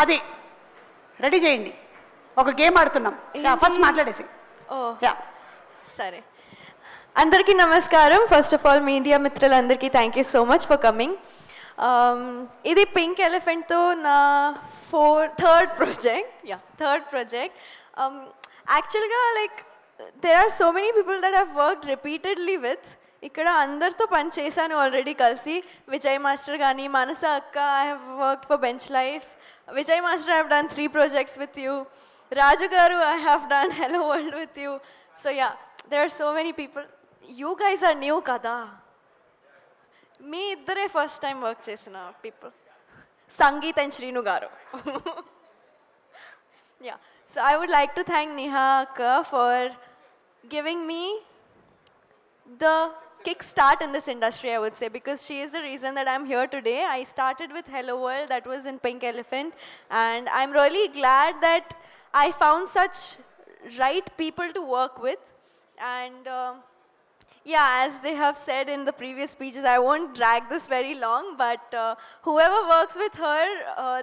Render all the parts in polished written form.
అది రెడీ చేయండి, ఒక గేమ్ ఆడుతున్నాం. ఫస్ట్ మాట్లాడేసి. యా సరే. అందరికీ నమస్కారం. ఫస్ట్ ఆఫ్ ఆల్ మీడియా మిత్రులందరికీ thank you so much for coming. ఇది పింక్ ఎలిఫెంట్తో నా థర్డ్ ప్రాజెక్ట్. యాక్చువల్గా like there are so many people that I've worked repeatedly with. ఇక్కడ అందరితో పని చేశాను ఆల్రెడీ కలిసి. విజయ్ మాస్టర్ కానీ, మానస అక్క, I have worked for Bench Life. Vijay master I have done 3 projects with you. Raju garu I have done Hello World with you. So yeah, there are so many people. You guys are new kada. మీ ఇద్దరే first time work చేసిన people, sangeet and Srinu గారు. Yeah, so I would like to thank Neha Akka for giving me the kickstart in this industry, I would say, because she is the reason that I'm here today. I started with Hello World, that was in Pink Elephant, and I'm really glad that I found such right people to work with. And yeah, as they have said in the previous speeches, I won't drag this very long, but whoever works with her,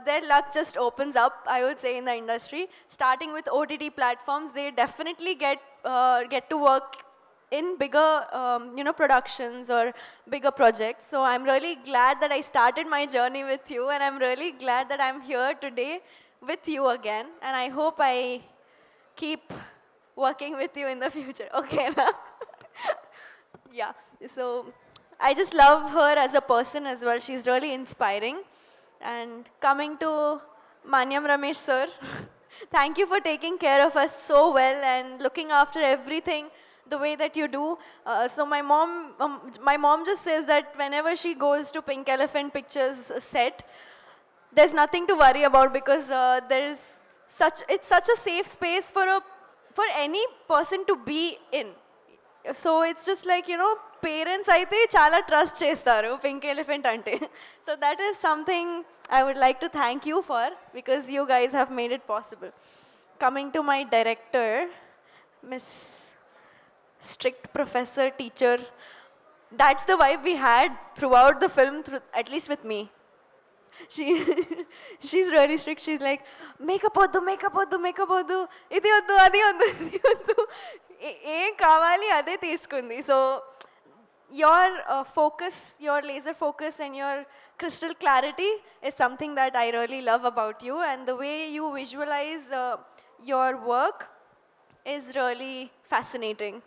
their luck just opens up, I would say, in the industry. Starting with OTT platforms, they definitely get to work in bigger, productions or bigger projects. So I'm really glad that I started my journey with you, and I'm really glad that I'm here today with you again. And I hope I keep working with you in the future. Okay, na? Yeah, so I just love her as a person as well. She's really inspiring. And coming to Manyam Ramesh sir, thank you for taking care of us so well and looking after everything the way that you do. So my mom just says that whenever she goes to Pink Elephant Pictures set, there's nothing to worry about, because it's such a safe space for any person to be in. So it's just like, parents aithe chala trust chestaru Pink Elephant ante. So that is something I would like to thank you for, because you guys have made it possible. Coming to my director, Miss Strict Professor Teacher, that's the vibe we had throughout the film, at least with me. She's really strict. She's like, makeup oddu, idi oddu, adi oddu. ఏం కావాలి అదే తీసుకుంది. So your focus, your laser focus and your crystal clarity is something that I really love about you, and the way you visualize your work is really fascinating.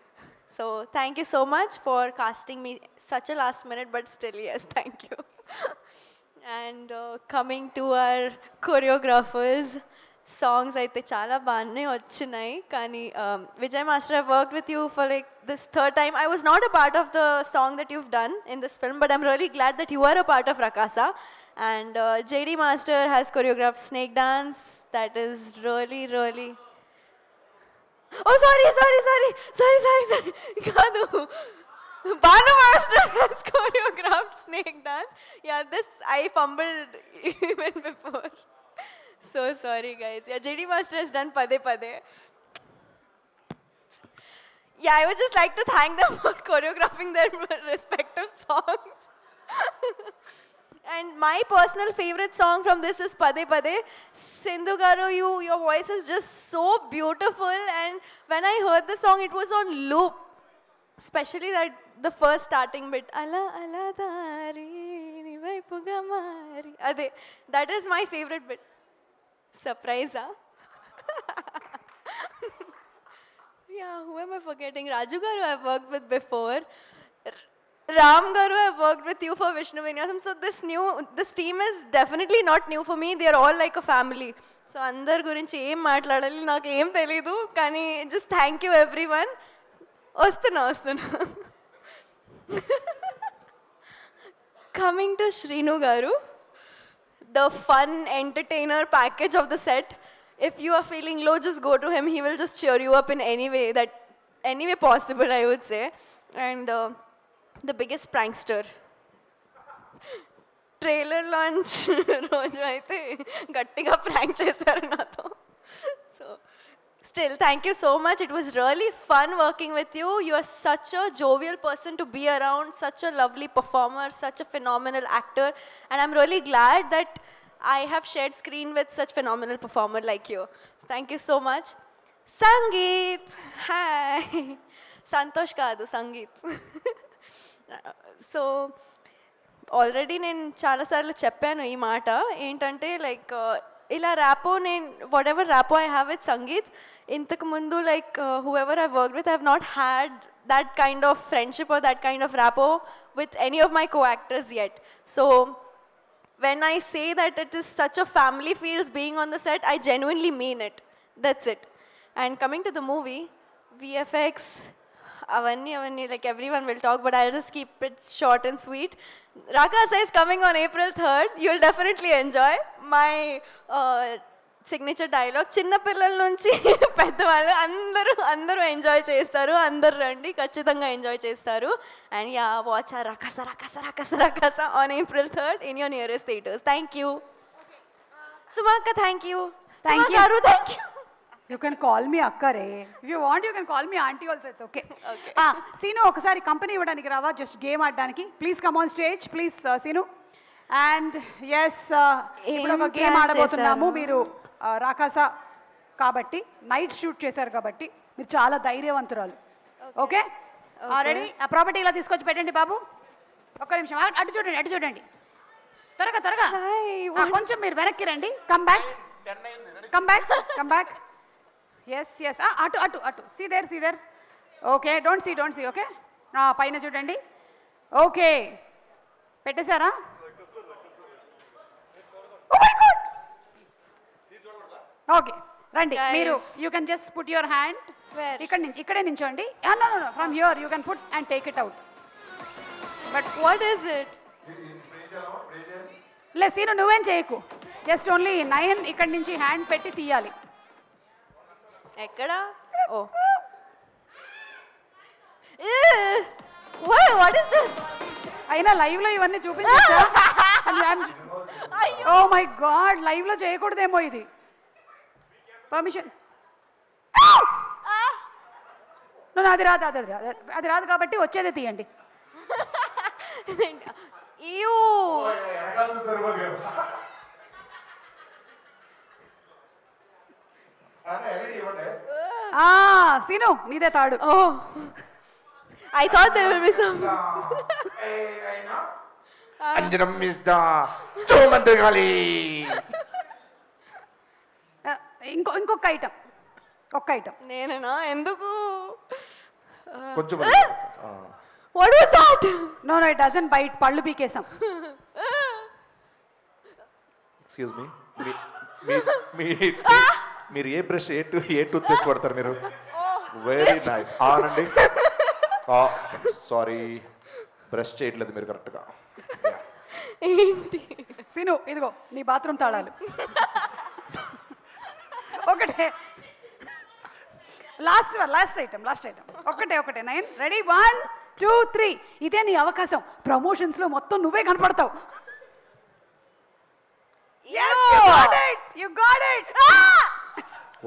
So thank you so much for casting me such a last minute, but still yes, thank you. And coming to our choreographers, songs అయితే చాలా బాగానే వచ్చినాయి. కానీ Vijay master, I worked with you for like this third time. I was not a part of the song that you've done in this film, but I'm really glad that you are a part of Rakasa. And JD Master has choreographed Snake Dance. That is really, really... Oh, sorry. కాదు, Banu Master has choreographed Snake Dance. Yeah, this I fumbled even before. So sorry guys. Yeah, JD Master has done Pade Pade. Yeah, I would just like to thank them for choreographing their respective songs. And my personal favorite song from this is Pade Pade. Sindhu garu, your voice is just so beautiful, and when I heard the song, it was on loop. Especially the first starting bit. Ala ala dari ni vaipuga mari. Ade, that is my favorite bit. Surprise, huh? Yeah, who am I forgetting? Raju garu I've worked with before. Ram garu I've worked with you for Vishnu Vinyasam. So this team is definitely not new for me. They are all like a family. So andar gurinchi em maatladali naaku em telidu, kani just thank you everyone. Ostuna. Coming to Shrinu garu, the fun entertainer package of the set. If you are feeling low, just go to him. He will just cheer you up in any way possible, I would say. And the biggest prankster. Trailer launch roju aithe gattiga prank chesaru nato. So still, thank you so much. It was really fun working with you. You are such a jovial person to be around, such a lovely performer, such a phenomenal actor, and I'm really glad that I have shared screen with such phenomenal performer like you. Thank you so much. Sangeet, hi. Santosh కాదు sangeet. So already నేను చాలాసార్లు చెప్పాను ఈ మాట ఏంటంటే like ఇలా rapport నేను whatever rapport I have with Sangeet ఇంతకు ముందు like whoever I work with I have not had that kind of friendship or that kind of rapport with any of my co-actors yet. So when I say that it is such a family feels being on the set, I genuinely mean it. That's it. And coming to the movie, VFX, avanni, like everyone will talk, but I'll just keep it short and sweet. Rakasa is coming on April 3rd. You'll definitely enjoy my signature dialogue చిన్నపిల్లల నుంచి పెద్దవాళ్ళు అందరూ enjoy చేస్తారు అందరు రండి ఖచ్చితంగా enjoy చేస్తారు and ya watch రకస రకస రకస రకస on April 3rd in your nearest theatres thank you సుమాక్క thank you thank you you can call me అక్కరే if you want you can call me aunty also it's okay Seenu ఒకసారి company ఇవ్వడానికి రావా just game ఆడడానికి please come on stage please Seenu and yes ఇప్పుడు ఒక game ఆడబోతున్నాము మీరు రాకాసా కాబట్టి నైట్ షూట్ చేశారు కాబట్టి మీరు చాలా ధైర్యవంతురాలు ఓకే రెడీ ఆ ప్రాపర్టీ ఇలా తీసుకొచ్చి పెట్టండి బాబు ఒక్క నిమిషం అటు చూడండి త్వరగా కొంచెం మీరు వెనక్కి రండి కమ్ బ్యాక్ ఎస్ అటు see there okay don't see okay పైన చూడండి ఓకే పెట్టేశారా ఓకే రండి మీరు you can just put your hand ఇక్కడే నించోండి no from here you can put and take it out but what is it లే సీను నువ్వేం చేయకు జస్ట్ ఓన్లీ 9 ఇక్కడి నుంచి హ్యాండ్ పెట్టి తీయాలి ఎక్కడ ఓ వాట్ ఇస్ దిస్ అయినా లైవ్ లో ఇవన్నీ చూపించచ్చా ఓ మై గాడ్ లైవ్ లో చేయకూడదేమో ఇది పర్మిషన్ అది రాదు కాబట్టి వచ్చేదే తీయండి సీను నీదే తాడు I thought there will be some. Anjanam is the Chomandragali. ఇంకొక ఐటమ్ నేనేనా ఎందుకు కొంచెం what was that no it doesn't bite పళ్ళు పీకేసాం ఎక్స్క్యూజ్ మీ మీరు ఏ బ్రష్ ఏ టూత్ పేస్ట్ వాడతారు మీరు వెరీ నైస్ అవునండి సారీ బ్రష్ చేయట్లేదు మీరు కరెక్ట్గా ఏంటి సీను ఇదిగో నీ బాత్రూమ్ తాళాలు ఒకటే లాస్ట్ ఐటమ్ ఒకటే 9 రెడీ 1 2 3 ఇదే నీ అవకాశం ప్రమోషన్స్ లో మొత్తం నువ్వే కనపడతావు you got it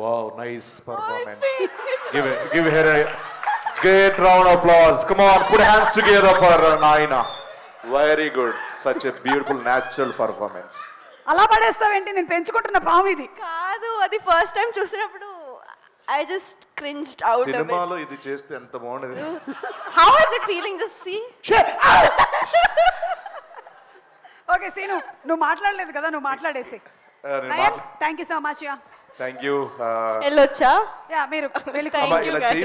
wow nice performance give her a great round of applause come on put hands together for Naina very good such a beautiful natural performance అలా పడేస్తావేంటి నేను పెంచుకుంటున్న పాము ఇది కాదు అది ఫస్ట్ టైం చూసినప్పుడు I just cringed out of it సినిమాలో ఇది చేస్తే ఎంత బాగుండేది how is it feeling just see okay Seenu నువ్వు మాట్లాడలేదు కదా నువ్వు మాట్లాడేసి thank you so much thank you వెళ్ళొచ్చా మీరు Thank you, guys.